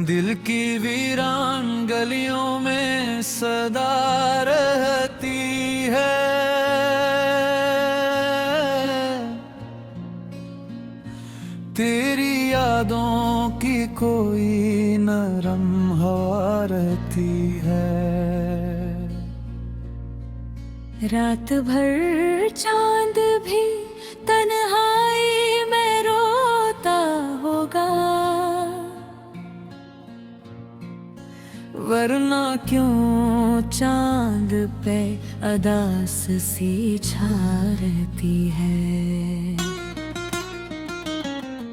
दिल की वीरान गलियों में सदा रहती है। तेरी यादों की कोई नरम हवा रहती है। रात भर चांद भी तन्हाई में रोता होगा, वरना क्यों चांद पे अदास सी छा रहती है।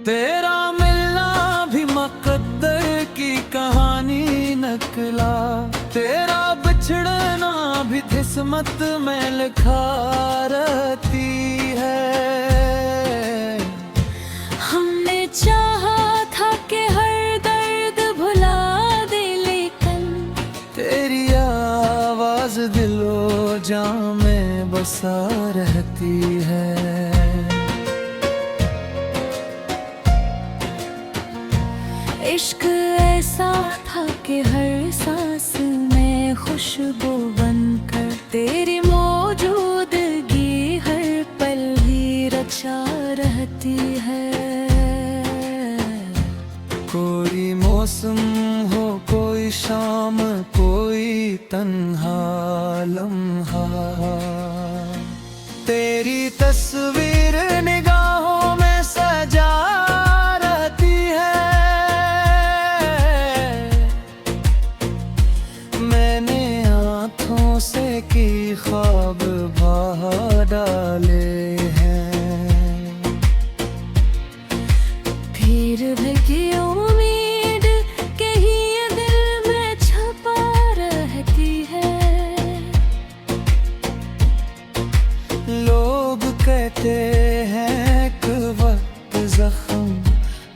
तेरा मिलना भी मुकद्दर की कहानी नकला, तेरा बिछड़ना भी किस्मत में लिखा रहती है। हमने चाहा था कि हर दर्द भुला दे, लेकिन तेरी आवाज दिलो जां में बसा रहती है। इश्क ऐसा था कि हर सांस में खुशबू बनकर तेरी मौजूदगी हर पल ही रचा रहती है। कोई मौसम हो, कोई शाम, कोई तन्हा लम्हा, तेरी तस्वीर निगाहों में सजा रहती है। मैंने आँखों से की ख्वाब बहा डाले हैं, फिर भी उम्मीद कहीं दिल में छपा रहती है। लोग कहते हैं कि वक्त जख्म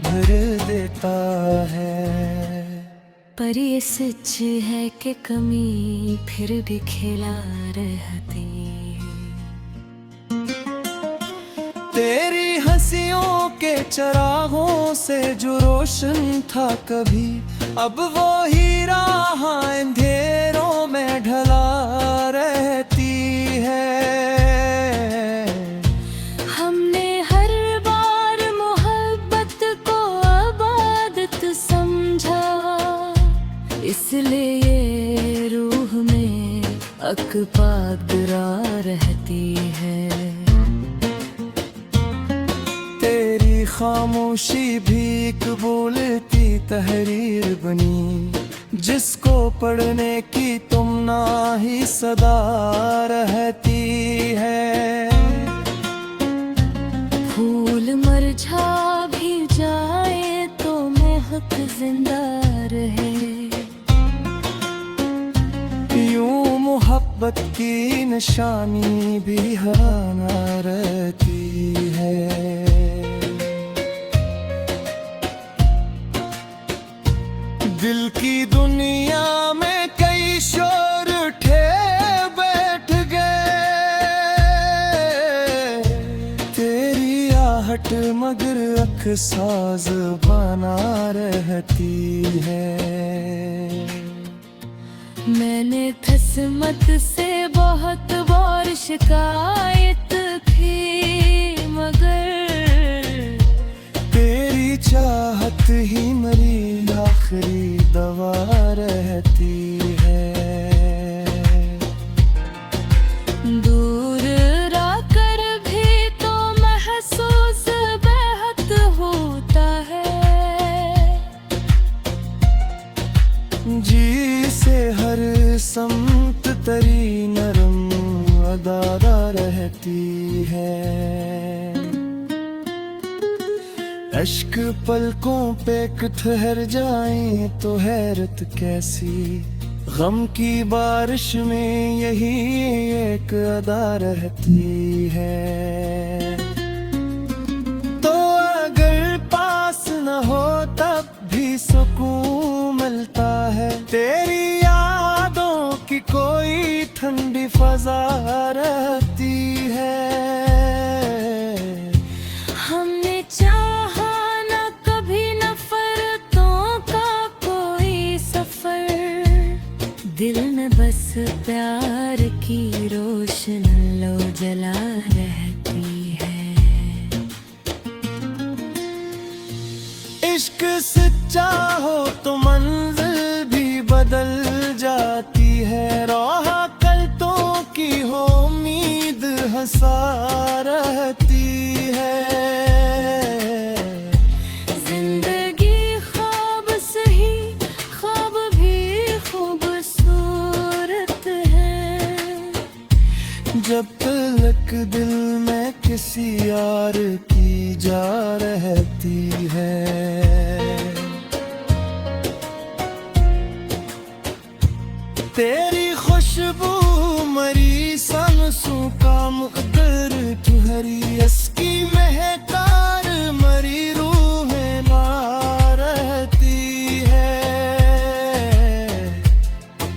भर देता है, पर ये सच है कि कमी फिर भी खिला रहती है। तेरी हंसियों के चरागों से जो रोशन था कभी, अब वो हीरा अंधेरों में ढला रहती है। हमने हर बार मोहब्बत को इबादत समझा, इसलिए ये रूह में अकबादरा रहती है। तेरी खामोशी भी कबूलती तहरीर बनी, जिसको पढ़ने की तुम ना ही सदा रहती है। फूल मुरझा भी जाए तो महक जिंदा रहे, यूं मोहब्बत की निशानी भी हराना रहती है। दिल की दुनिया में कई शोर उठे बैठ गए, तेरी आहट मगर अख साज बना रहती है। मैंने किस्मत से बहुत बार शिकायत की, मगर तेरी चाहत ही मेरी आखिरी दवा रहती है। दूर रहकर भी तो महसूस बेहद होता है, जी से हर समत तरी नरम अदारा रहती है। अश्क पलकों पे ठहर जाए तो हैरत कैसी, गम की बारिश में यही एक अदा रहती है। तो अगर पास न हो तब भी सुकून मिलता है, तेरी यादों की कोई ठंडी फजा रहती है। हमने चाहा न कभी नफरतों का कोई इश्क सच्चा हो तो मंजिल भी बदल जाती है। राह कल्तों की हो उम्मीद हंसा रहती है। जिंदगी ख्वाब सही, ख्वाब भी खूबसूरत है। जब तलक दिल में किसी यार की जा रहती है। तेरी खुशबू मरी सांसों का मुकद्दर तुहरी इसकी महकार मरी रूहें ना रहती है।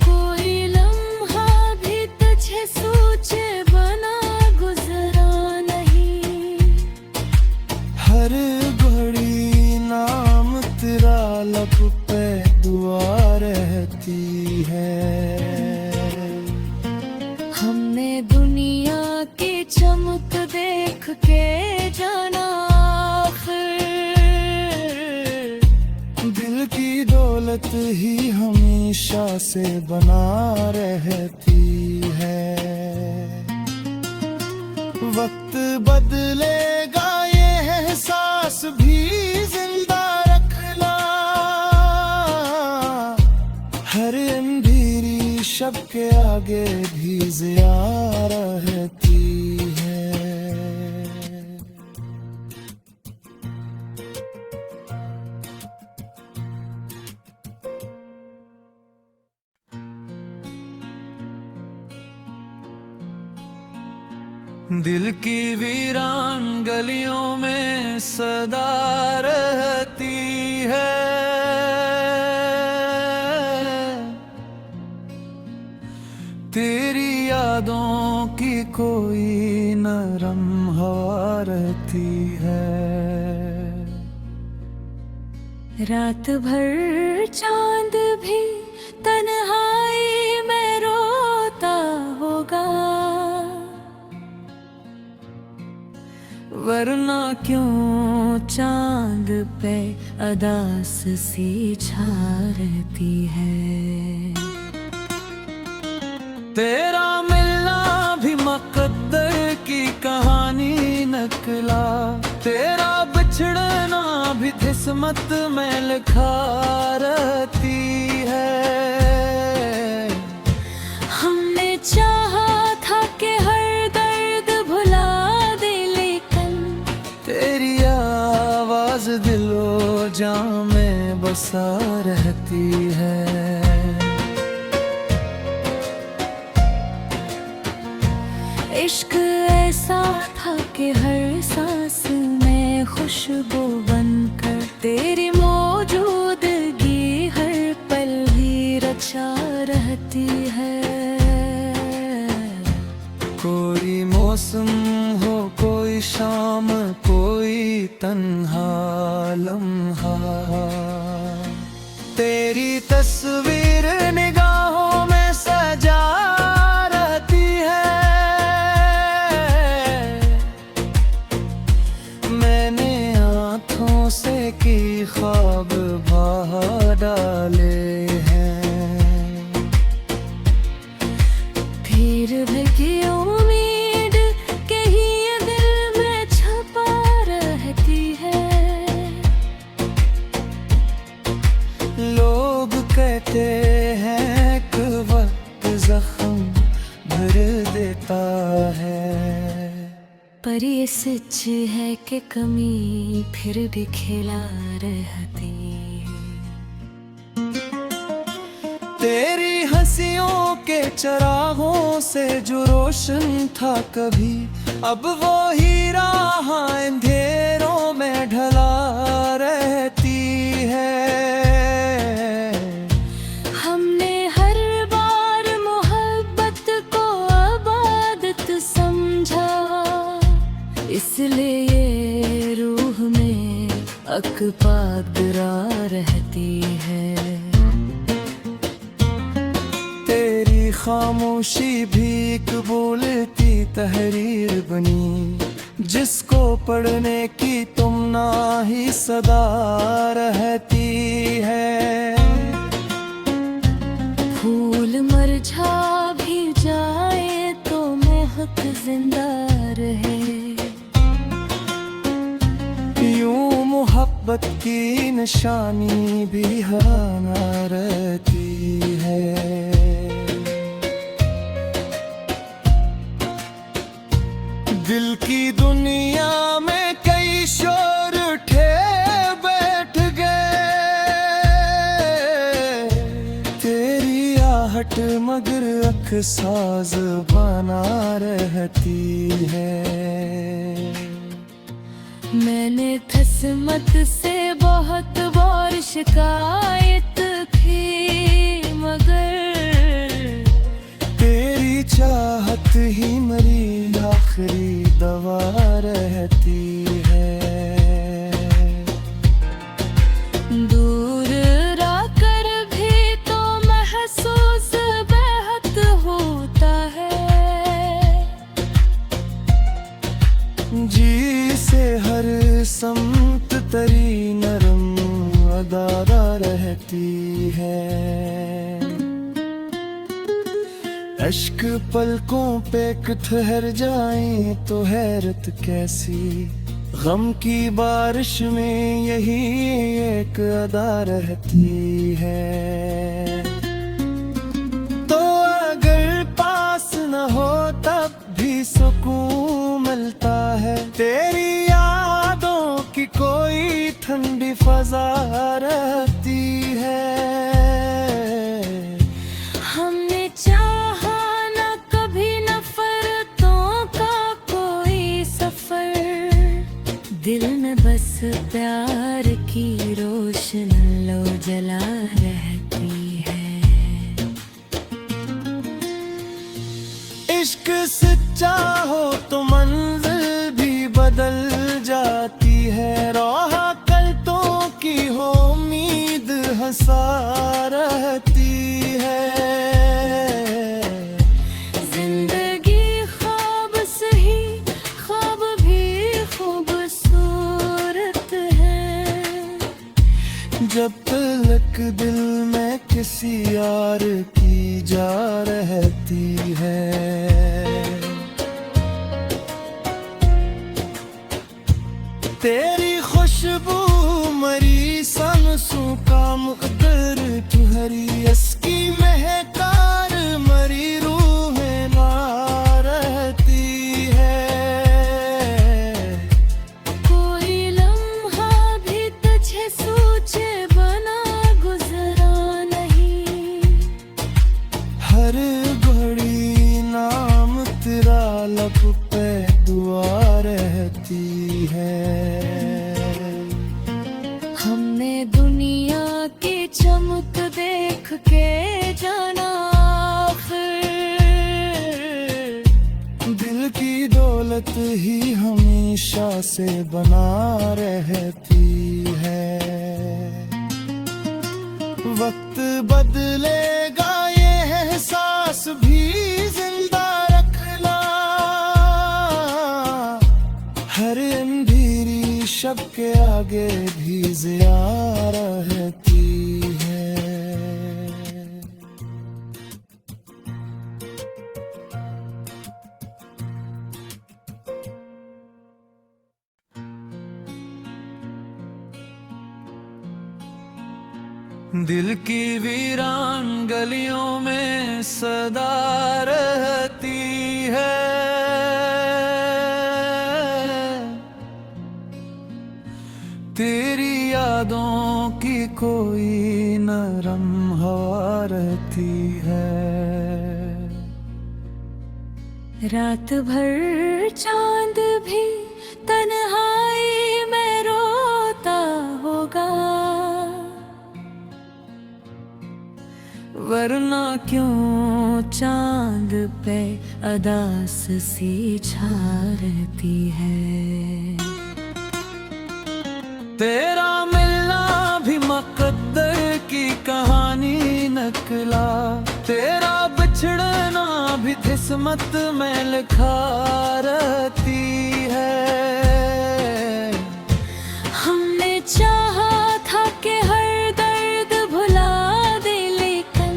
कोई लम्हा भी तुझे सोचे बना गुजरा नहीं। हर घड़ी नाम तेरा लब पे दुआ रहती है। हमने दुनिया की चमक देख के जाना आखिर। दिल की दौलत ही हमेशा से बना रहती है। वक्त बदलेगा ये एहसास भी जिंदा रखना। हर अंधेरी शब के आगे भी ज़िया रहती है। दिल की वीरान गलियों में सदा रहती है। तेरी यादों की कोई नरम हवा रहती है। रात भर चांद भी तन्हाई में रोता होगा। वरना क्यों चांद पे अदास सी छा रहती है। तेरा मिलना भी मुकद्दर की कहानी नकला। तेरा बिछड़ना भी किस्मत में लिखा रहती है। हमने चाहा था कि हर दर्द भुला दे लेकिन तेरी आवाज दिलो जां में बसा रहती है। इश्क ऐसा था कि हर सांस में खुशबू बनकर तेरी मौजूदगी हर पल भी रचा रहती है। कोई मौसम हो कोई शाम कोई तन्हा लम्हा। तेरी तस्वीर निगाहों में सजा रहती है। मैंने आँखों से की ख्वाब बहा डाले हैं। फिर भी की उम्मीद कहीं दिल में छपा रहती है। लोग कहते हैं कि वक्त जख्म भर देता है। पर ये सच है कि कमी फिर भी खिला रहती है। तेरी हंसियों के चरागों से जो रोशन था कभी अब वो हीरा अंधेरों में ढला रहती है। हमने हर बार मोहब्बत को आबादत समझा। इसलिए ये रूह में अकबादरा रहती है। तेरी खामोशी भी एक बोलती तहरीर बनी जिसको पढ़ने की तुम ना ही सदा रहती है। फूल मुरझा भी जाए तो महक जिंदा रहे, यूं मोहब्बत की निशानी भी हराना रहती है। दिल की दुनिया में कई शोर उठे बैठ गए, तेरी आहट मगर अख साज बना रहती है। मैंने किस्मत से बहुत बार शिकायत की, मगर तेरी चाहत ही मेरी आखिरी दवा रहती है। दूर रहकर भी तो महसूस बेहद होता है, जी से हर समत तरी नरम अदारा रहती है। अश्क पलकों पे ठहर जाए तो हैरत कैसी, गम की बारिश में यही एक अदा रहती है। तो अगर पास न हो तब भी सुकून मिलता है, तेरी यादों की कोई ठंडी फजा रहती है। हमने चाहा न कभी नफरतों का कोई सफर, दिल में बस प्यार की रोशन लो जला रहती है। इश्क सच्चा हो तो मंजिल भी बदल जाती है, राह कल्तों की हो उम्मीद हंसा रहती है। जिंदगी ख्वाब सही, ख्वाब भी खूबसूरत है, जब तलक दिल में किसी यार की जा रहती है। तेरी खुशबू मरी सांसों का मुकद्दर तुहरी, इसकी महकार मरी रूहें ना रहती है। कोई लम्हा भी तुझे सूझे बना गुजरा नहीं, हर घड़ी नाम तेरा लब पे दुआ रहती है। हमने दुनिया की चमक देख के जाना आखिर, दिल की दौलत ही हमेशा से बना रहती है। वक्त बदलेगा ये एहसास भी जिंदा रखना, हर अंधेरी शब के आगे भी ज़िया रहती है। दिल की वीरान गलियों में सदा रहती है, तेरी यादों की कोई नरम हवा रहती है। रात भर चांद भी तन्हाई में रोता होगा, वरना क्यों चांद पे अदास सी छा रहती है। तेरा मिलना भी मुकद्दर की कहानी नकला, तेरा बिछड़ना भी किस्मत में लिखा रहती है। हमने चाहा था कि हर दर्द भुला दे, लेकिन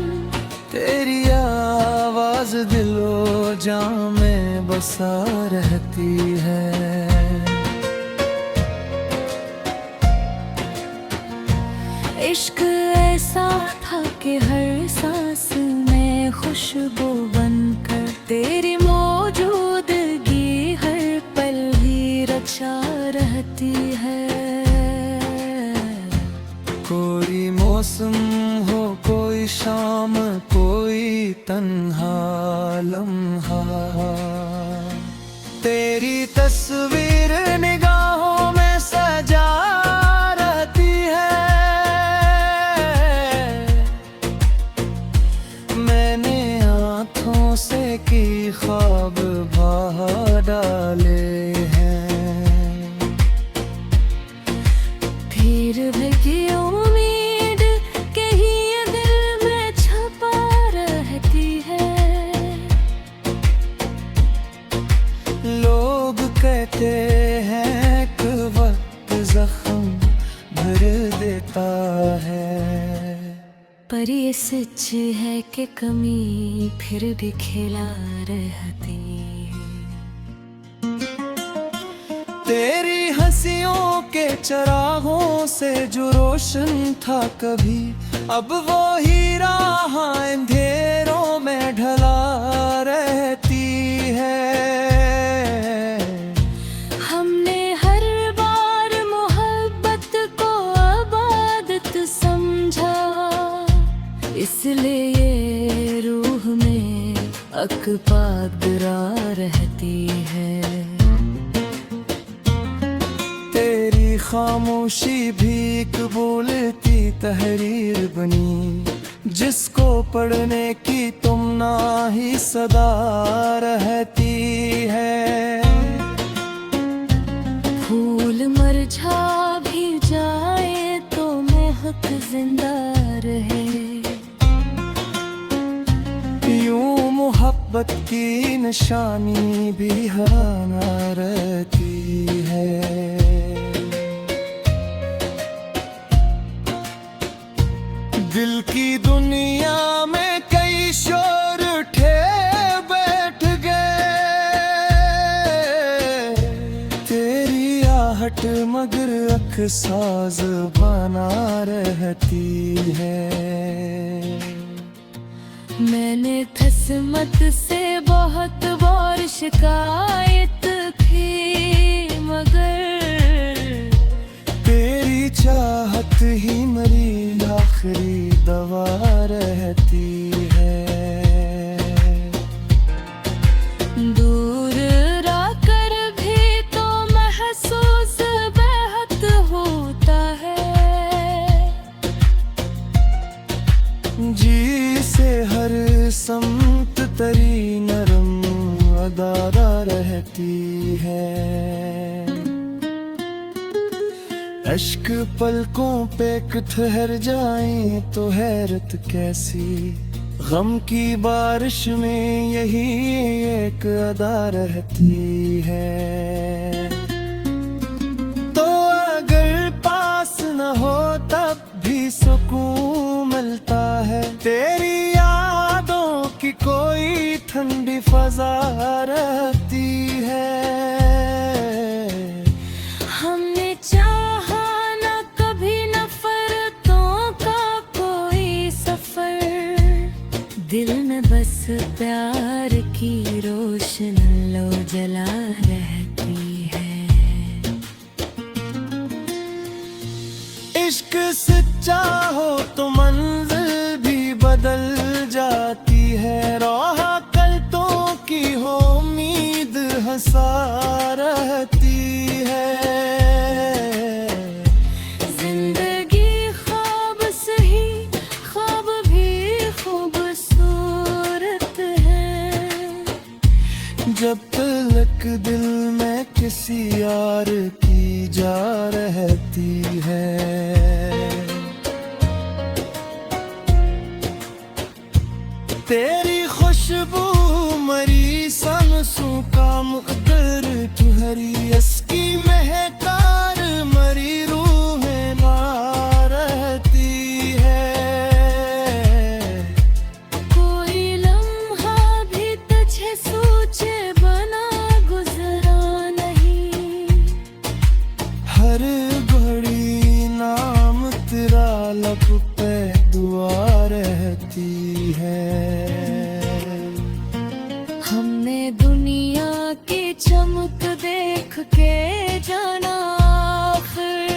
तेरी आवाज दिलो जां में बसा रहती है। इश्क ऐसा था कि हर सांस में खुशबू बनकर तेरी मौजूदगी हर पल ही रचा रहती है। कोई मौसम हो, कोई शाम, कोई तन्हा लम्हा, तेरी तस्वीर निगाहों में सजा रहती है। मैंने आँखों से की ख्वाब बहा डाले हैं, फिर भी उम्मीद कहीं दिल में छपा रहती है। लोग कहते हैं कि वक्त जख्म भर देता है, पर ये सच है कि कमी फिर भी खिला रहती है। तेरी हंसियों के चरागों से जो रोशन था कभी, अब वो हीरा अंधेरों में ढला रहती है। हमने हर बार मोहब्बत को आबादत समझा, इसलिए ये रूह में अकबादरा रहती है। तेरी खामोशी भी एक बोलती तहरीर बनी, जिसको पढ़ने की तुम ना ही सदा रहती है। फूल मुरझा भी जाए तो महक जिंदा रहे, यूं मोहब्बत की निशानी भी हराना रहती है। दिल की दुनिया में कई शोर उठे बैठ गए, तेरी आहट मगर अख साज बना रहती है। मैंने किस्मत से बहुत बार शिकायत की, मगर तेरी चाहत ही मेरी आखिरी दवा रहती है। दूर रहकर भी तो महसूस बेहद होता है, जी से हर समत तरी नरम अदारा रहती है। अश्क पलकों पे ठहर जाए तो हैरत कैसी, गम की बारिश में यही एक अदा रहती है। तो अगर पास न हो तब भी सुकून मिलता है, तेरी यादों की कोई ठंडी फजा रहती है। हमने चाहा न कभी नफरतों का कोई सफर, दिल में बस प्यार की रोशन लो जला रहती है। इश्क सच्चा हो तो मंजिल भी बदल जाती है, राह कल्तों की हो उम्मीद हंसा रहती है। जिंदगी ख्वाब सही, ख्वाब भी खूबसूरत है, जब तलक दिल में किसी यार की जा रहती है। तेरी खुश परी इसकी महकार मरी रूहें ना रहती है। कोई लम्हा भी तुझे सूझे बना गुजरा नहीं, हर घड़ी नाम तेरा लब पे दुआ रहती है। हमने दुनिया की चमक देख के जाना आखिर,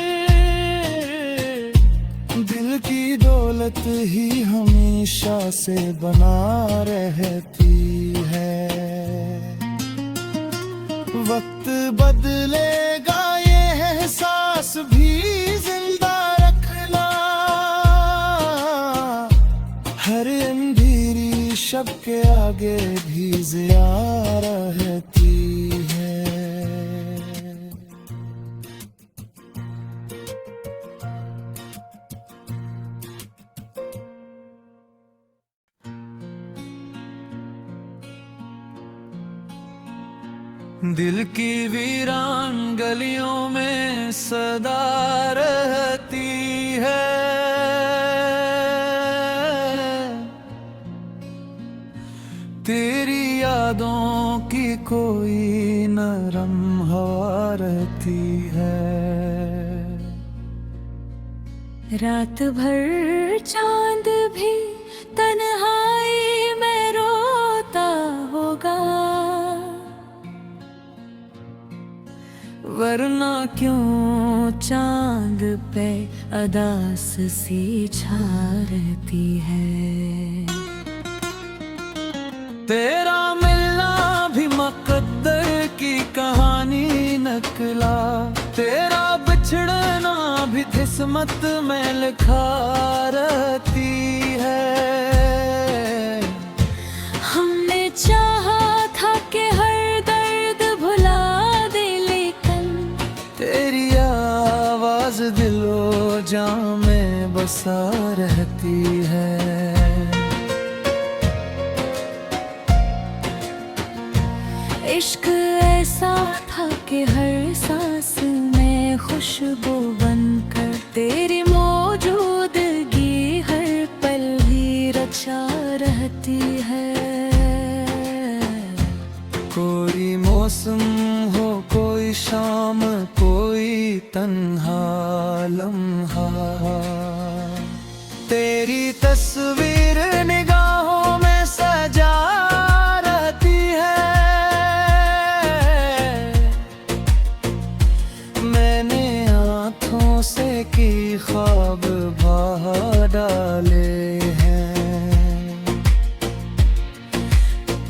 दिल की दौलत ही हमेशा से बना रहती है। वक्त बदलेगा ये एहसास भी जिंदा रखना, हर अंधेरी शब के आगे भी ज़िया रहती है। दिल की वीरान गलियों में सदा रहती है। तेरी यादों की कोई नरम हवा रहती है। रात भर चांद भी तन्हाई में रोता होगा, वरना क्यों चांद पे अदास सी छा रहती है। तेरा मिलना भी मुकद्दर की कहानी नकला, तेरा बिछड़ना भी किस्मत में लिखा रहती है। हमने चाहा था कि हर दर्द भुला दे, लेकिन तेरी आवाज दिलो जां में बसा रहती है। इश्क ऐसा था कि हर सांस में खुशबू बनकर तेरी मौजूदगी हर पल भी रचा रहती है। कोई मौसम हो, कोई शाम, कोई तन्हा लम्हा, तेरी तस्वीर निगाहों में सजा रहती है। मैंने आँखों से की ख्वाब बहा डाले हैं,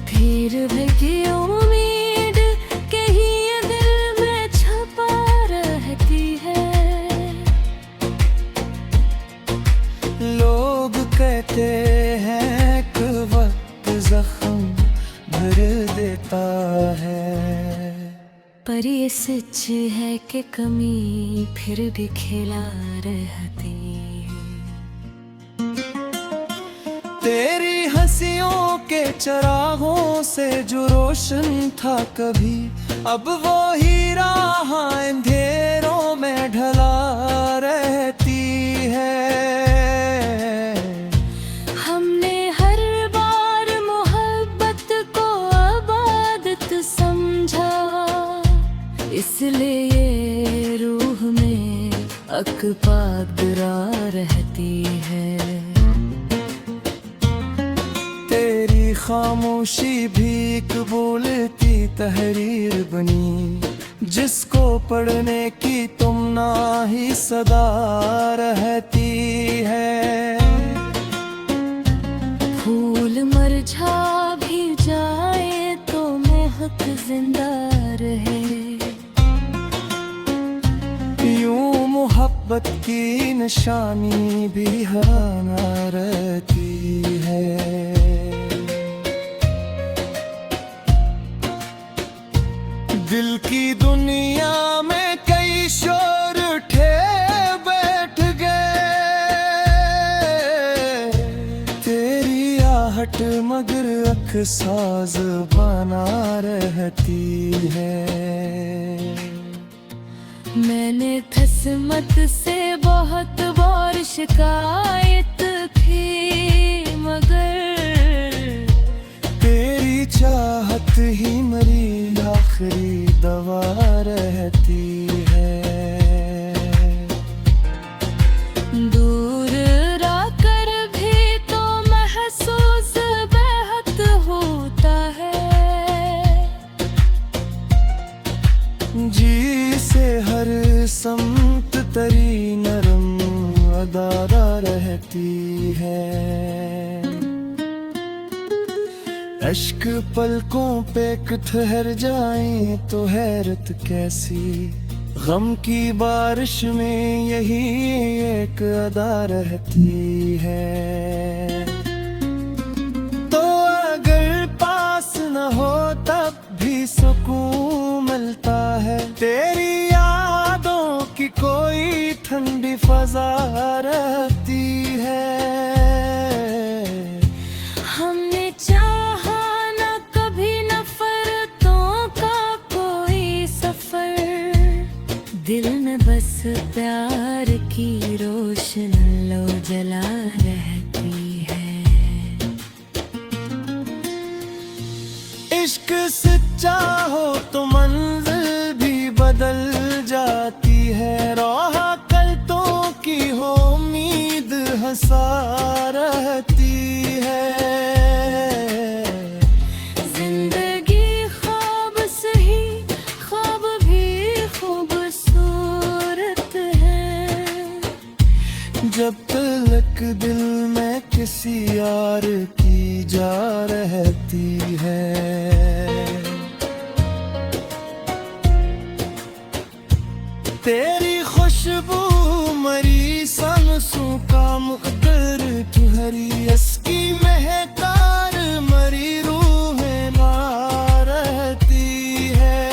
फिर भी उम्मीद कहीं दिल में छपा रहती है। लोग कहते हैं कि वक्त जख्म भर देता है, पर ये सच है कि कमी फिर भी खिला रहती है। तेरी हंसियों के चरागों से जो रोशन था कभी, अब वो हीरा अंधेरों में ढला रहती है। हमने हर बार मोहब्बत को आबादत समझा, इसलिए ये रूह में अकबादरा रहती है। तेरी खामोशी भी एक बोलती तहरीर बनी, जिसको पढ़ने की तुम ना ही सदा रहती है। फूल मुरझा भी जाए तो महक जिंदा रहे, यूं मोहब्बत की निशानी भी हराना रहती है। दिल की दुनिया में कई शोर उठे बैठ गए, तेरी आहट मगर अख साज बना रहती है। मैंने किस्मत से बहुत बार शिकायत की, मगर तेरी चाहत ही मेरी आखिरी दवा रहती है। दूर रहकर भी तो महसूस बेहद होता है। जी से हर समत तरी नरम अदारा रहती है। अश्क पलकों पे ठहर जाए तो हैरत कैसी, गम की बारिश में यही एक अदा रहती है। तो अगर पास न हो तब भी सुकून मिलता है। तेरी यादों की कोई ठंडी फजा रहती है। हमने चाहा न कभी नफरतों का कोई सफर, दिल में बस प्यार की रोशन लो जला रहती है। इश्क सच्चा हो तो मंजिल भी बदल जाती है। राह कल्तों की हो उम्मीद हंसा रहती है। जिंदगी ख्वाब सही, ख्वाब भी खूबसूरत है। जब तलक दिल में किसी यार की जा रहती है। तेरी खुशबू मरी सांसों का मुकद्दर तुहरी इसकी महकार मरी रूहें ना रहती है।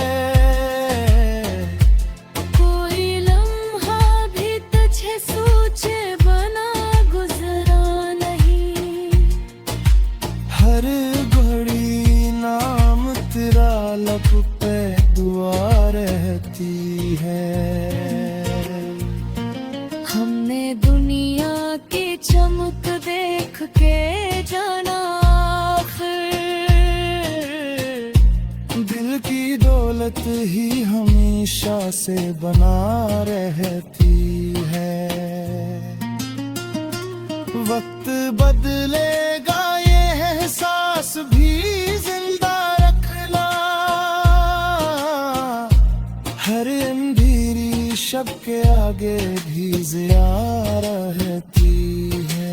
कोई लम्हा भी तुझे सोचे बना गुजरा नहीं। हर घड़ी नाम तेरा लब पे दुआ रहती है। हमने दुनिया की चमक देख के जाना आखिर, दिल की दौलत ही हमेशा से बना रहती है। वक्त बदलेगा ये एहसास भी जिंदा रखना। हर अंधेरी शब के आगे भी ज़िया रहती है।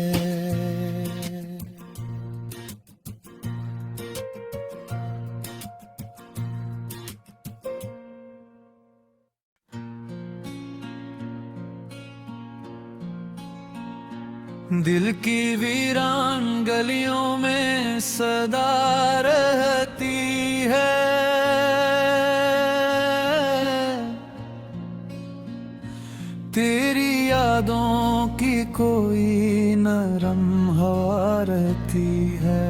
दिल की वीरान गलियों में सदा रहती है। तेरी यादों की कोई नरम हवा रहती है।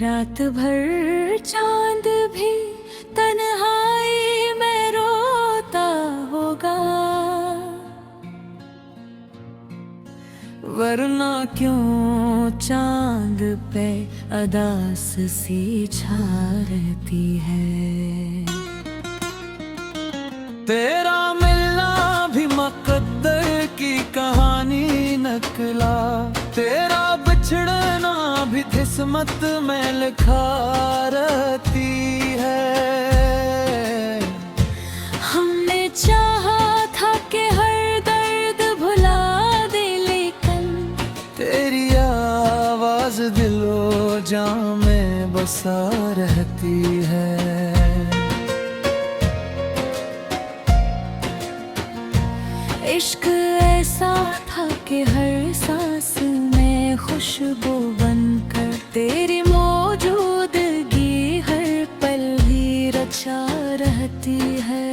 रात भर चांद भी तन्हाई में रोता होगा, वरना क्यों चांद पे अदास सी छा रहती है। तेरा मिलना भी मुकद्दर की कहानी नकला, तेरा बिछड़ना भी किस्मत में लिखा रहती है। हमने चाहा था कि हर दर्द भुला दे, लेकिन तेरी आवाज दिलो जां में बसा रहती है। इश्क ऐसा था कि हर सांस में खुशबू बनकर तेरी मौजूदगी हर पल भी रचा रहती है।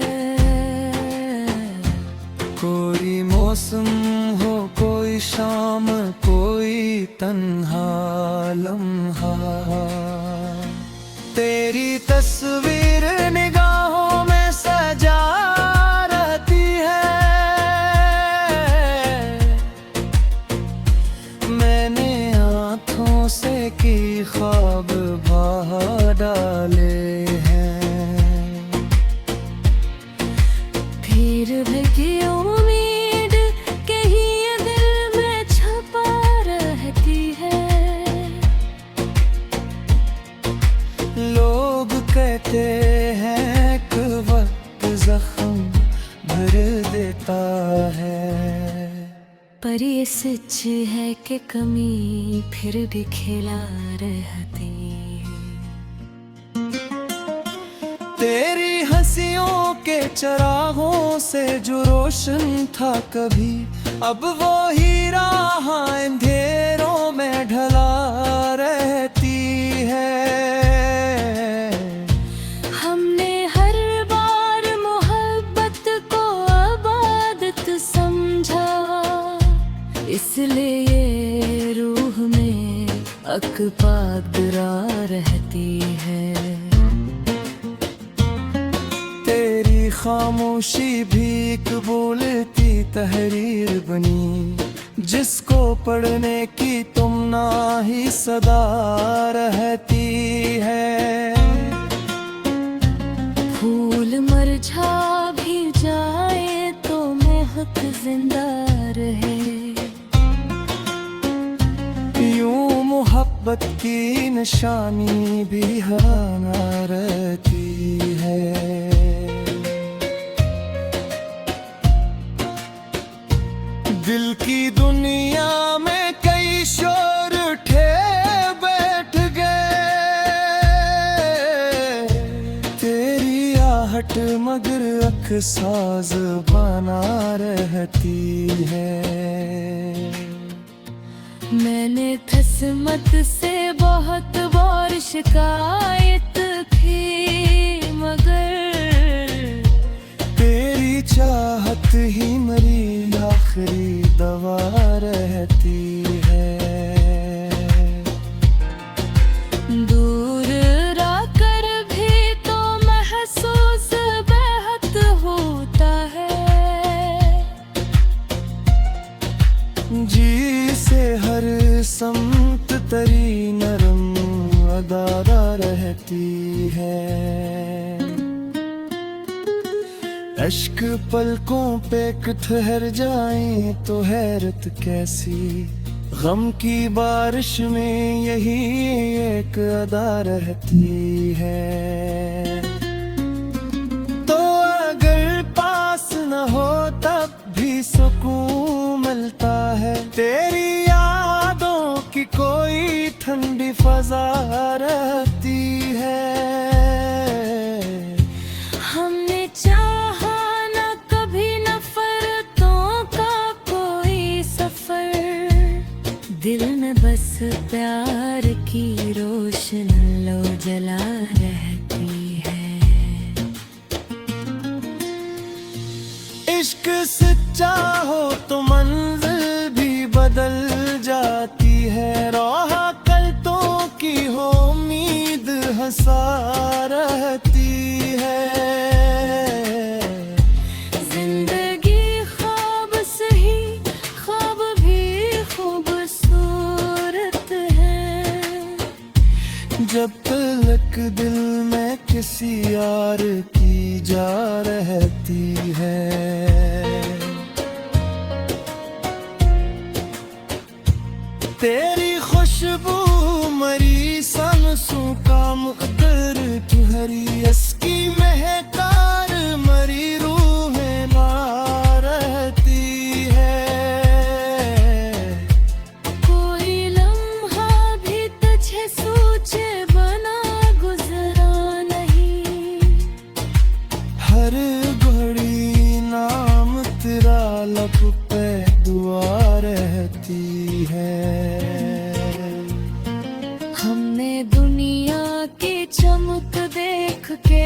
कोई मौसम हो कोई शाम कोई तन्हा लम्हा, तेरी तस्वीर निगाहों में सजा रहती है। मैंने आँखों से की ख्वाब बहा डाले हैं, फिर भी उम्मीद कहीं दिल में छपा रहती है। लोग कहते हैं कि वक्त जख्म भर देता है, पर ये सच है कि कमी फिर भी खिला रहती है। तेरी हंसियों के चरागों से जो रोशन था कभी, अब वो हीरा अंधेरों में ढला रहती है। हमने हर बार मोहब्बत को इबादत समझा, इसलिए ये रूह में अकबादरा रहती है। तेरी खामोशी भी कबूलती तहरीर बनी, जिसको पढ़ने की तुम ना ही सदा रहती है। फूल मुरझा भी जाए तो महक जिंदा रहे, यूं मोहब्बत की निशानी भी हराना रहती है। दिल की दुनिया में कई शोर उठे बैठ गए, तेरी आहट मगर अख साज बना रहती है। मैंने किस्मत से बहुत बार शिकायत की, मगर तेरी चाहत ही मेरी आखिरी दवा रहती है। दूर रहकर भी तो महसूस बेहद होता है, जी से हर समत तरी नरम अदारा रहती है। अश्क पलकों पे ठहर जाए तो हैरत कैसी, गम की बारिश में यही एक अदा रहती है। तो अगर पास न हो तब भी सुकून मिलता है, तेरी यादों की कोई ठंडी फजा रहती है। हमने चाहा न कभी नफरतों का कोई सफर, दिल में बस प्यार की रोशन लो जला रहती है। इश्क सच्चा हो तो मंजिल भी बदल जाती है, राह कल्तों की हो उम्मीद हंसा रहती है। जिंदगी ख्वाब सही, ख्वाब भी खूबसूरत है, जब तलक दिल में किसी यार की जा रहती है। तेरी खुशबू मरी सांसों का मुकद्दर तुहरी, इसकी महकार मरी रूह ना रहती है। कोई लम्हा भी तुझे सोचे बना गुजरा नहीं, हर घड़ी नाम तेरा लब पे दुआ रहती है। हमने दुनिया की चमक देख के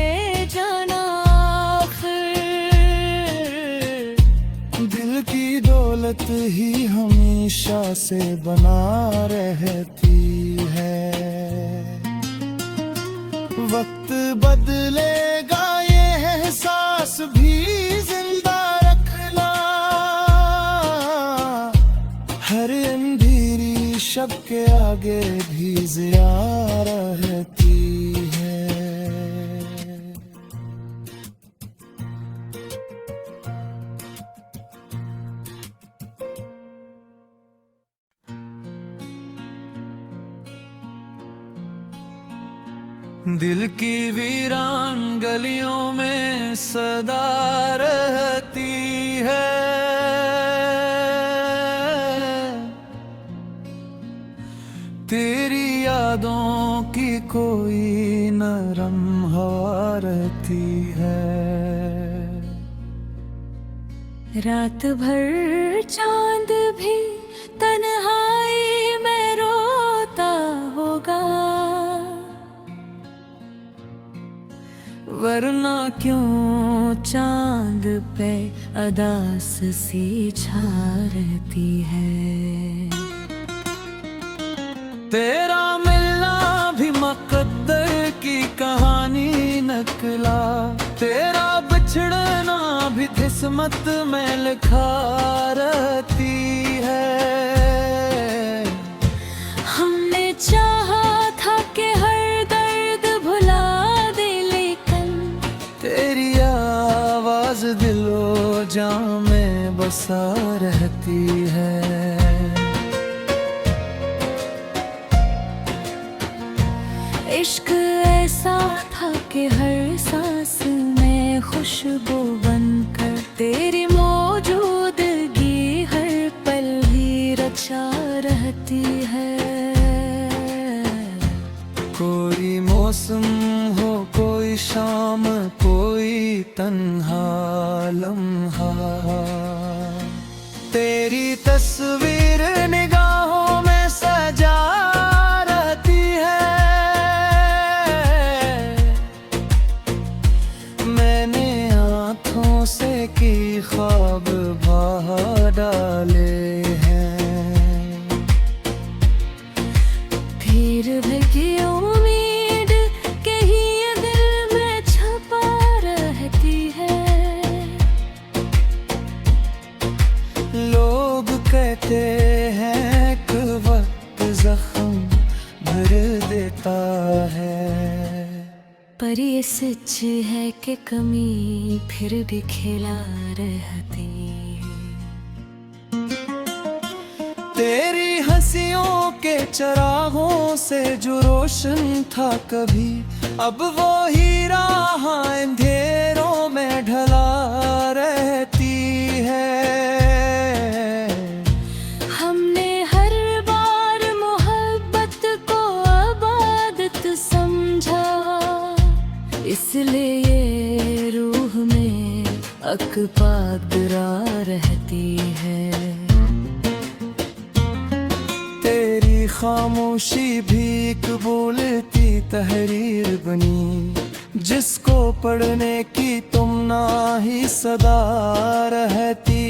गलत ही हमेशा से बना रहती है। वक्त बदलेगा ये एहसास भी जिंदा रखना, हर अंधेरी शब के आगे भी ज़िया रहती है। दिल की वीरान गलियों में सदा रहती है, तेरी यादों की कोई नरम हवा रहती है। रात भर चांद भी तन्हाई में रोता होगा, वरना क्यों चांद पे अदास सी छा रहती है। तेरा मिलना भी मुकद्दर की कहानी नकला, तेरा बिछड़ना भी किस्मत में लिखा रहती है। हमने चाहा था कि हर दर्द भुला दे, लेकिन तेरी आवाज दिलो जां में बसा रहती है। इश्क ऐसा था कि हर सांस में खुशबू बनकर तेरी मौजूदगी हर पल ही रचा रहती है। कोई मौसम हो, कोई शाम, कोई तन्हा लम्हा, तेरी तस्वीर निगाहों में सजा रहती है। मैंने आँखों से की ख्वाब बहा डाले हैं, फिर भी उम्मीद कहीं दिल में छपा रहती है। लोग कहते हैं कि वक्त जख्म भर देता है, पर ये सच है कि कमी फिर भी खिला रहती है। तेरी हंसियों के चरागों से जो रोशन था कभी, अब वो हीरा अंधेरों में ढला रहती है। हमने हर बार मोहब्बत को आबादत समझा, इसलिए ये रूह में अकबादरा रहती है। तेरी खामोशी भी एक बोलती तहरीर बनी, जिसको पढ़ने की तुम ना ही सदा रहती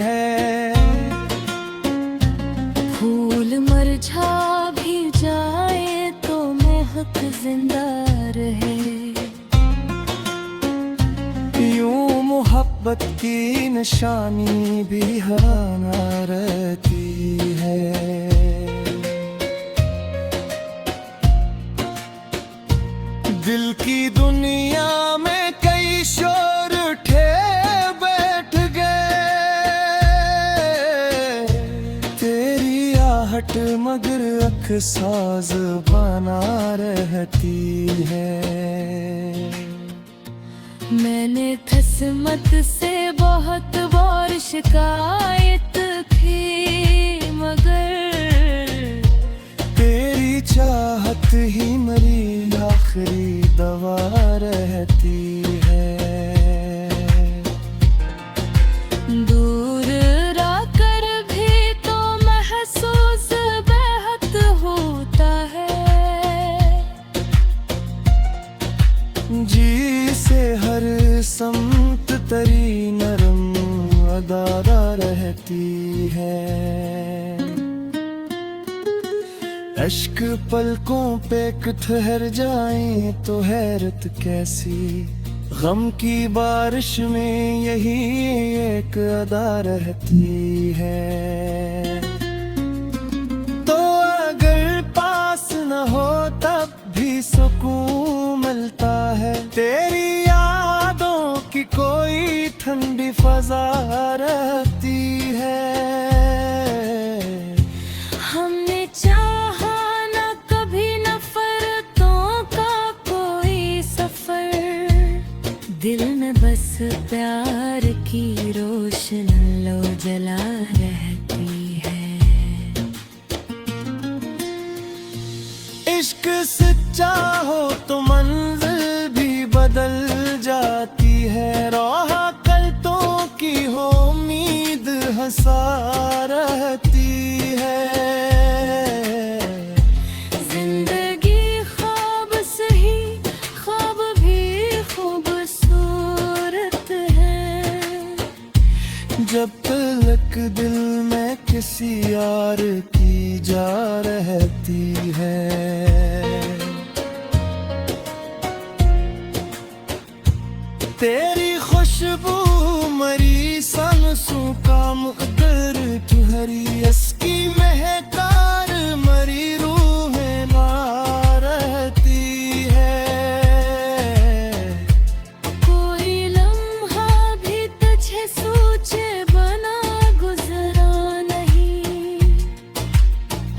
है। फूल मुरझा भी जाए तो महक जिंदा रहे, यूं मोहब्बत की निशानी भी हराना रहती है। दिल की दुनिया में कई शोर उठे बैठ गए, तेरी आहट मगर अख साज बना रहती है। मैंने किस्मत से बहुत बार शिकायत की, मगर तेरी चाहत ही मेरी आखिरी दवा रहती है। दूर रहकर भी तो महसूस बेहद होता है, जी से हर समत तरी नरम यादारा रहती है। अश्क पलकों पे ठहर जाए तो हैरत कैसी, गम की बारिश में यही एक अदा रहती है। तो अगर पास न हो तब भी सुकून मिलता है, तेरी यादों की कोई ठंडी फजा रहती है। हमने चाहा न कभी नफरतों का कोई सफर, दिल में बस प्यार की रोशन लो जला रहती है। इश्क सच्चा हो तो मंजिल भी बदल जाती है, राह कल्तों की हो उम्मीद हंसा रहती है। जिंदगी ख्वाब सही, ख्वाब भी खूबसूरत है। जब तलक दिल में किसी यार की जा रहती है। तेरी खुशबू मरी सांसों का मुकद्दर तुहरी, इसकी महकार मरी रूहें ना रहती है। कोई लम्हा भी तुझे सोचे बना गुजरा नहीं,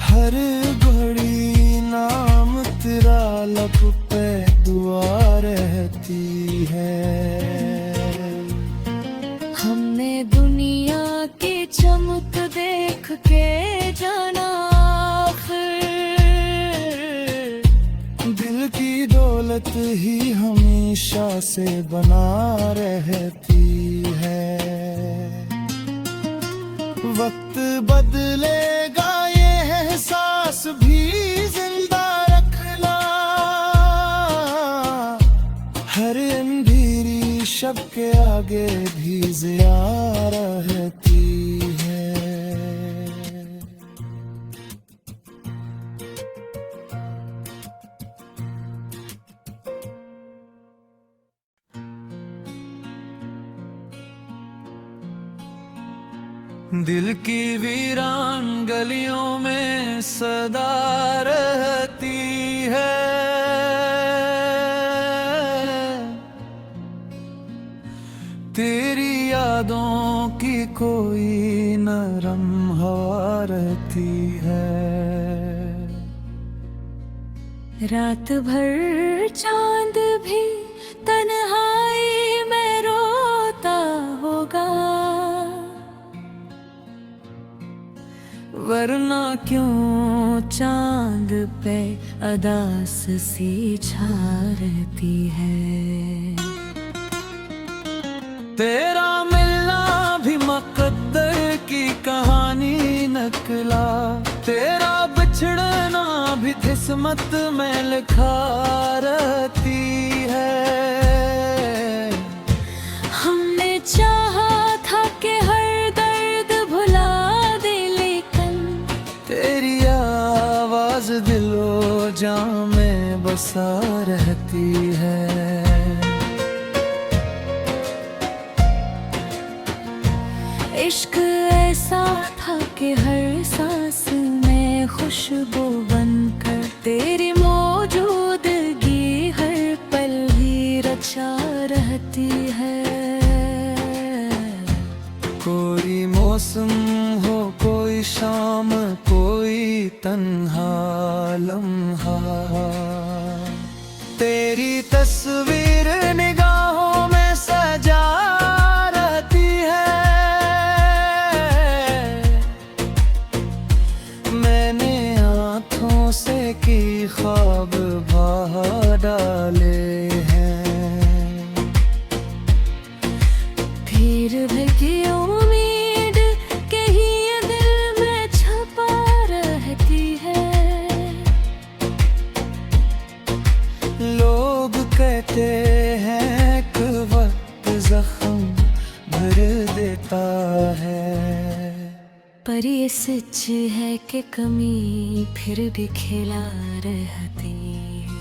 हर घड़ी नाम तेरा लब पे दुआ रहती है। हमने दुनिया की चमक देख के जाना आखिर, दिल की दौलत ही हमेशा से बना रहती है। वक्त बदलेगा ये एहसास भी जिंदा रखना, हर अंधेरी शब के आगे भी ज़िया रहती है। दिल की वीरान गलियों में सदा रहती है, तेरी यादों की कोई नरम हवा रहती है। रात भर चांद भी तन्हाई में रोता होगा, वरना क्यों चांद पे अदास सी छा रहती है। तेरा मिलना भी मुकद्दर की कहानी नकला, तेरा बिछड़ना भी किस्मत में लिखा रहती है। हमने चाहा था कि हर दर्द भुला दे, लेकिन तेरी आवाज दिलो जां में बसा रहती है। इश्क ऐसा था कि हर सांस में खुशबू बनकर तेरी मौजूदगी हर पल भी रचा रहती है। कोई मौसम हो, कोई शाम, कोई तन्हा लम्हा, तेरी तस्वीर निगाहों में सजा रहती है। मैंने आँखों से की ख्वाब बहा डाले हैं, फिर भी उम्मीद कहीं दिल में छपा रहती है। लोग कहते हैं कि वक्त जख्म भर देता है। पर ये सच है कि कमी फिर भी खिला रहती है।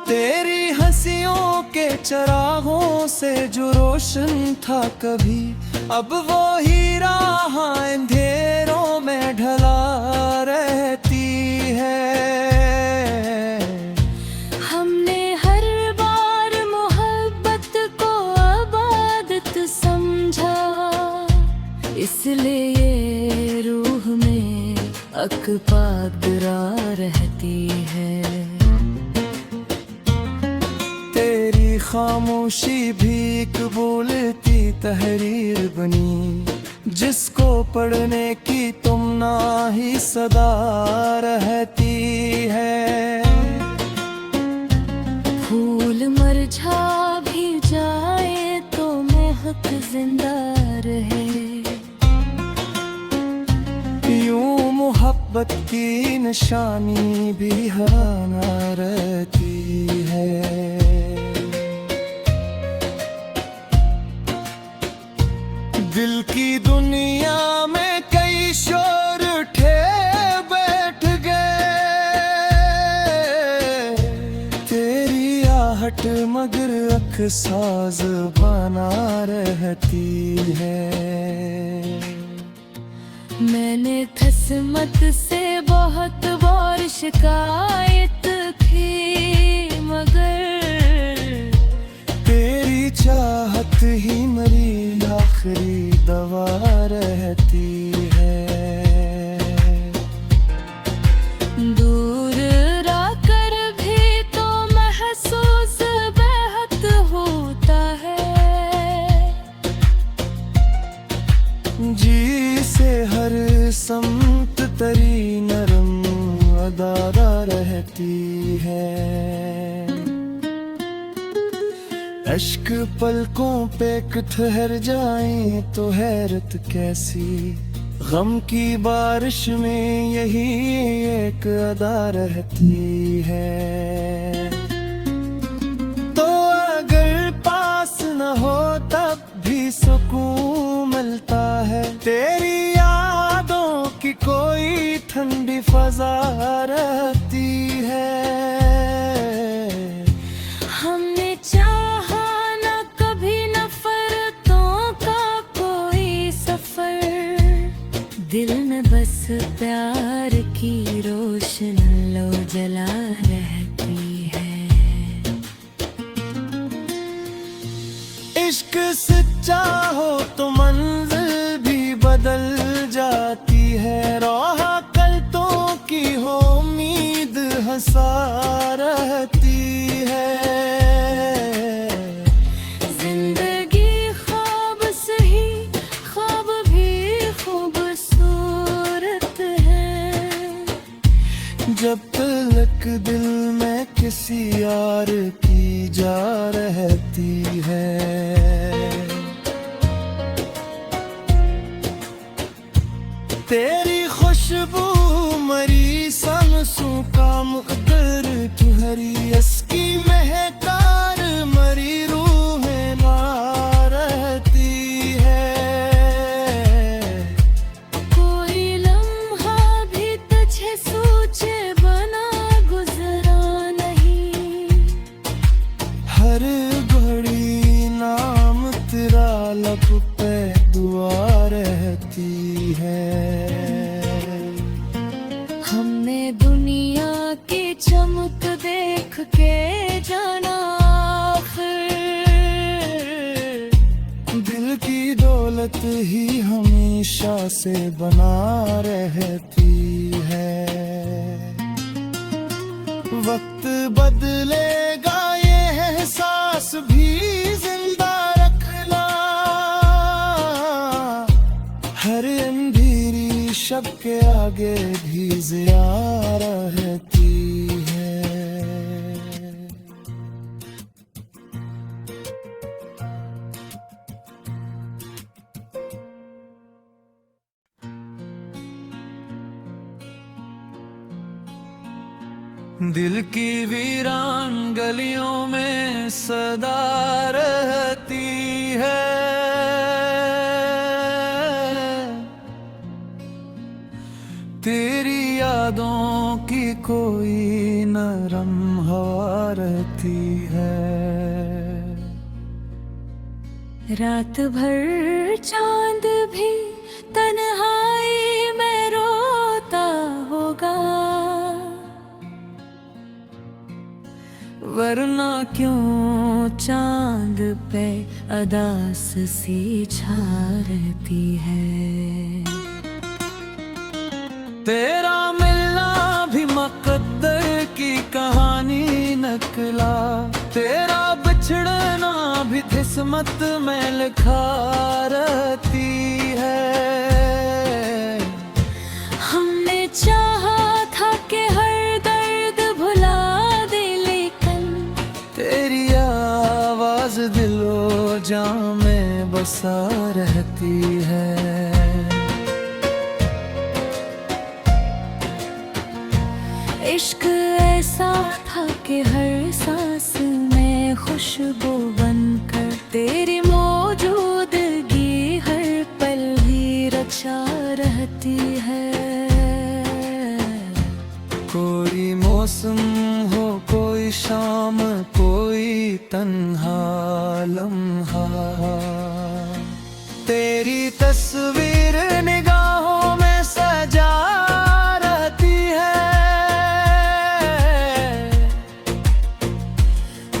तेरी हंसियों के चरागों से जो रोशन था कभी, अब वो हीरा अंधेरों में ढला रहती है। हमने हर बार मोहब्बत को आबादत समझा, इसलिए ये रूह में अकपादरा रहती है। तेरी खामोशी भी एक बोलती तहरीर बनी, जिसको पढ़ने की तुम ना ही सदा रहती है। फूल मुरझा भी जाए तो महक जिंदा रहे, यूं मोहब्बत की निशानी भी हराना रहती है। दिल की दुनिया में कई शोर उठे बैठ गए, तेरी आहट मगर अख साज बना रहती है। मैंने किस्मत से बहुत बार शिकायत की, मगर तेरी चाहत ही मेरी आखिरी दवा रहती है। दूर रहकर भी तो महसूस बेहद होता है, जी से हर समत तरी नरम अदारा रहती है। अश्क पलकों पे ठहर जाए तो हैरत कैसी, गम की बारिश में यही एक अदा रहती है। तो अगर पास न हो तब भी सुकून मिलता है, तेरी यादों की कोई ठंडी फजा रहती है। हमने चाहा न कभी नफरतों का कोई सफर, दिल में बस प्यार की रोशन लो जला रहती है। इश्क सच्चा हो तो मंजिल भी बदल जाती है, राह कल्तों की हो उम्मीद हंसा रहती है। जिंदगी ख्वाब सही, ख्वाब भी खूबसूरत है, जब तलक दिल में किसी यार की जा रहती है। तेरी खुशबू मरी सांसों का मुकद्दर तुहरी अस्की महकार मरी रूह ना रहती है। कोई लम्हा भी तुझे सोचे बना गुजरा नहीं, हर घड़ी नाम तेरा लब पे दुआ रहती है। हमने दुनिया की चमक देख के जाना आखिर, दिल की दौलत ही हमेशा से बना रहती है। वक्त बदलेगा ये एहसास भी जिंदा रखना, हर अंधेरी शब के आगे भी ज़िया रहती है। दिल की वीरान गलियों में सदा रहती कोई नरम हवा रहती है। रात भर चांद भी तन्हाई में रोता होगा, वरना क्यों चांद पे अदास सी छा रहती है। तेरा मिलना भी मुकद्दर की कहानी नकला, तेरा बिछड़ना भी किस्मत में लिखा रहती है। हमने चाहा था कि हर दर्द भुला दे, लेकिन तेरी आवाज दिलो जां में बसा रहती है। इश्क ऐसा था कि हर सांस में खुशबू बनकर तेरी मौजूदगी हर पल भी रचा रहती है। कोई मौसम हो, कोई शाम, कोई तन्हा लम्हा, तेरी तस्वीर निगाहों में सजा रहती है।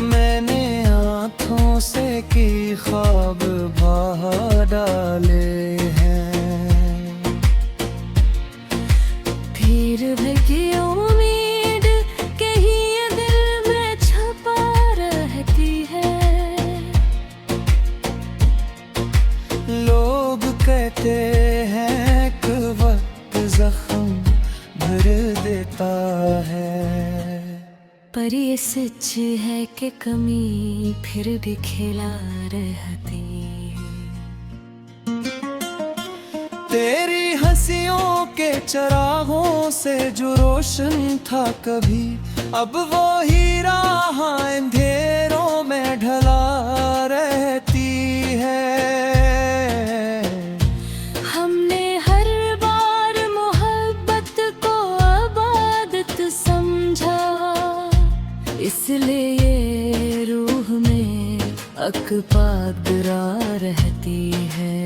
मैंने आँखों से की ख्वाब बहा डाले हैं, फिर भी उम्मीद कहीं दिल में छुपा रहती है। लोग कहते हैं कि वक्त जख्म भर देता है, पर ये सच है कि कमी फिर भी खिला रहती है। तेरी हंसियों के चरागों से जो रोशन था कभी, अब वो हीरा अंधेरों में ढला रहती है। हमने हर बार मोहब्बत को इबादत समझा, इसलिए ये रूह में अकबादरा रहती है।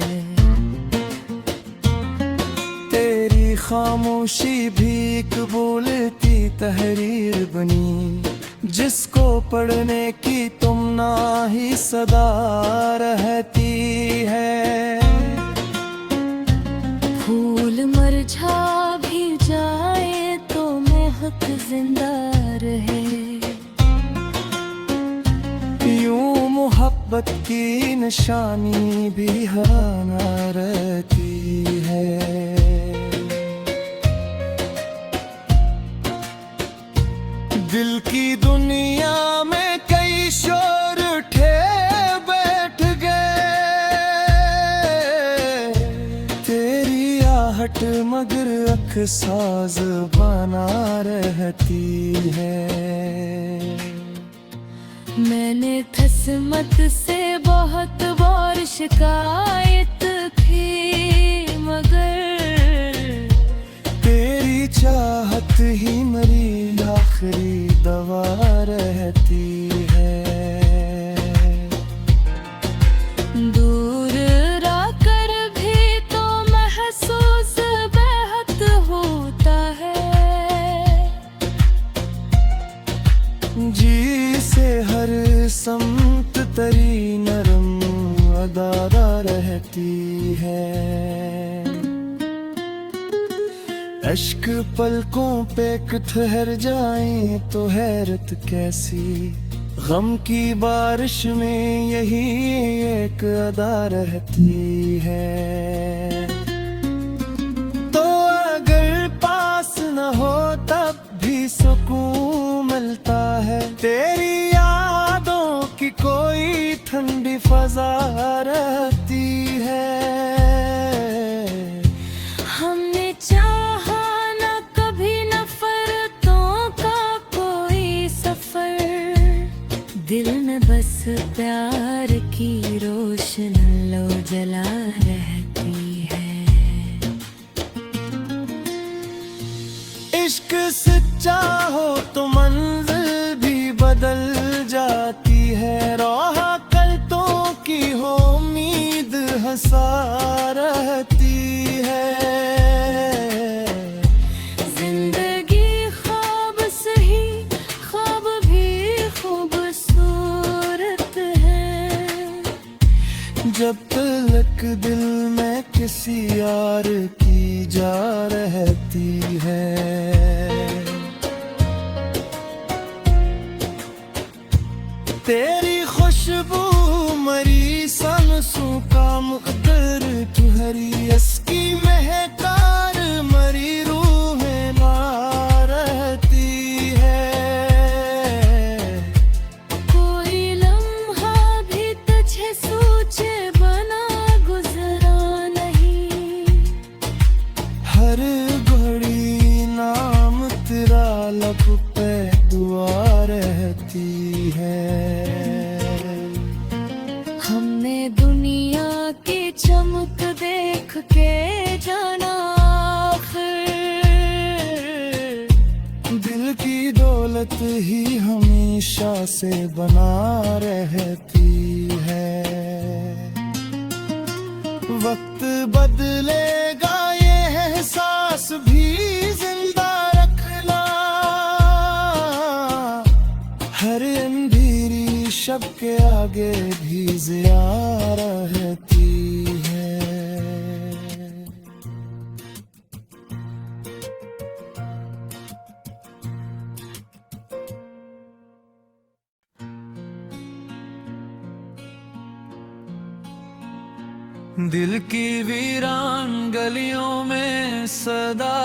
तेरी खामोशी भी कबूलती तहरीर बनी, जिसको पढ़ने की तुम ना ही सदा रहती है। फूल मुरझा भी जाए तो महक जिंदा रहे, यूं मोहब्बत की निशानी भी हराना रहती है। दिल की दुनिया में कई शोर उठे बैठ गए, तेरी आहट मगर अख साज बना रहती है। मैंने किस्मत से बहुत बार शिकायत की, मगर तेरी चाहत ही मेरी आखिरी दवा रहती है। दूर रहकर भी तो महसूस बेहद होता है, जी से हर समत तरी नरम अदारा रहती है। अश्क पलकों पे ठहर जाए तो हैरत कैसी, गम की बारिश में यही एक अदा रहती है। तो अगर पास न हो तब भी सुकून मिलता है, तेरी यादों की कोई ठंडी फजा रहती है। हमने चाहा न कभी नफरतों का कोई सफर, दिल में बस प्यार की रोशन लो जला रहती है। इश्क सच्चा चाहो तो मंजिल भी बदल जाती है। राह कल्तों की हो उम्मीद हंसा रहती है। जिंदगी ख्वाब सही, ख्वाब भी खूबसूरत है। जब तलक दिल में किसी यार की जा रहती है। तेरी खुशबू मरी सांसों का मुकद्दर तुहरी इसकी महकार मरी रूहें ना रहती है। कोई लम्हा भी तुझे सूझे बना गुजरा नहीं। हर घड़ी नाम तेरा लब पे दुआ रहती है। हमने दुनिया की चमक देख के जाना आखिर। दिल की दौलत ही हमेशा से बना रहती है। वक्त बदलेगा ये एहसास भी जिंदा रखना। हर अंधेरी शब के आगे भी ज़िया रहती है। दिल की वीरान गलियों में सदा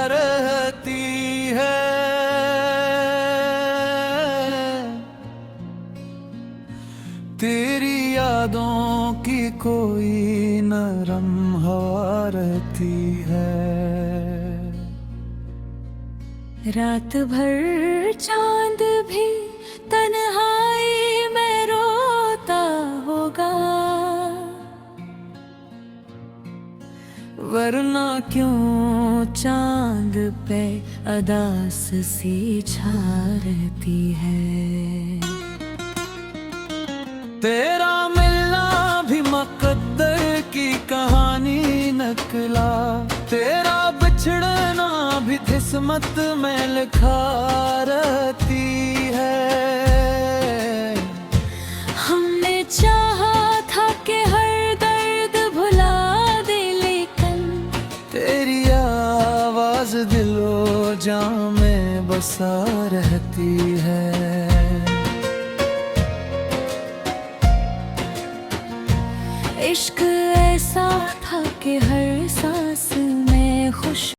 रहती है। तेरी यादों की कोई नरम हवा रहती है। रात भर चांद भी तन्हाई में रोता होगा। वरना क्यों चांद पे अदास सी छा रहती है। तेरा मिलना भी मुकद्दर की कहानी नकला। तेरा बिछड़ना भी किस्मत में लिखा रहती है। हमने चाहा था कि हर दर्द भुला दे, लेकिन तेरी आवाज दिलो जां में बसा रहती है। इश्क ऐसा था कि हर सांस में खुश